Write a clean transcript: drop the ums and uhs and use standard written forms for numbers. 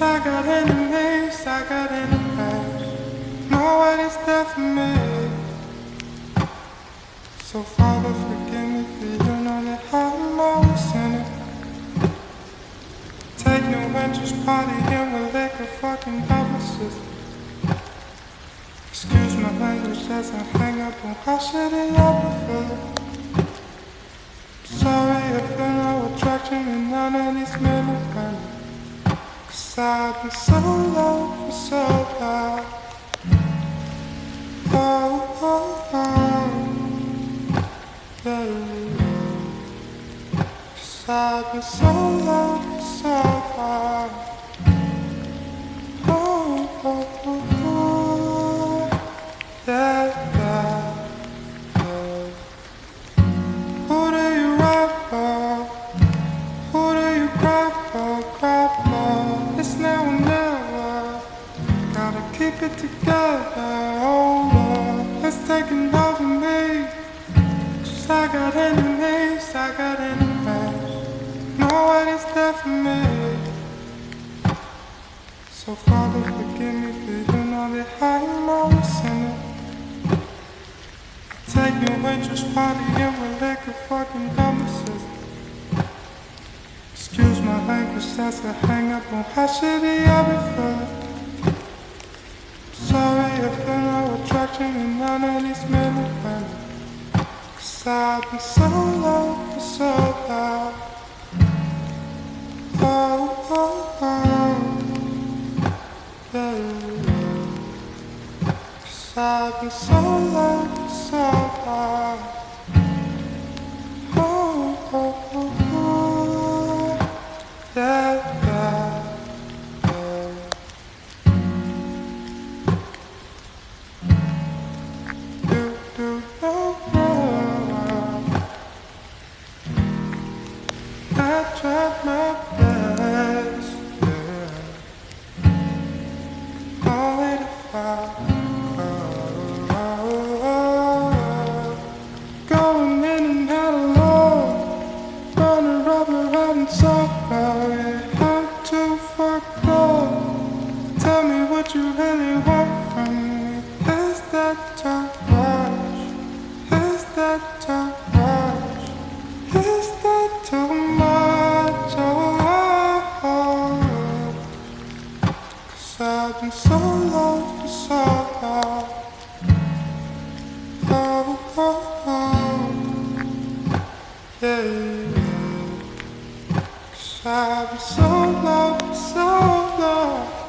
I got enemies, I got enemies. Nobody's there for me. So Father, forgive me, for you know that I'm always in it. Take no interest, partying with liquor, fucking double system. Excuse my language as I hang up on how shitty I've been feeling. Sorry I feel no attraction in none of these men and women. I've been so low for so long. Oh, oh, oh, yeah. 'Cause I've been so low for so long. Oh, oh, oh, oh, yeah, yeah, yeah. Who do you ride for? Who do you cry for? Cry for? It's now or never. Gotta keep it together. Oh Lord, it's taking over me. 'Cause I got enemies, I got enemies. Nobody's there for me. So Father, forgive me, for you know that I'm always in it. Take no interest, partying with liquor, fucking dumb system. Excuse my language as I hang up on how shitty I've been feeling. Sorry I feel no attraction in none of these men and women. 'Cause I've been so low for so long. Oh, oh, oh, yeah. 'Cause I've been so low for so long. Oh, oh, oh, oh, yeah, yeah, yeah. Do I tried my best, yeah. Only to fall. Going in and out alone, running rubber, riding somehow, yeah. I'm too fucked up. Tell me what you really want from me. Is that too much? Is that too much? Is that too much? Oh, oh. 'Cause I've been so low for so long. Oh, oh, oh, yeah. 'Cause I've been so low for so long.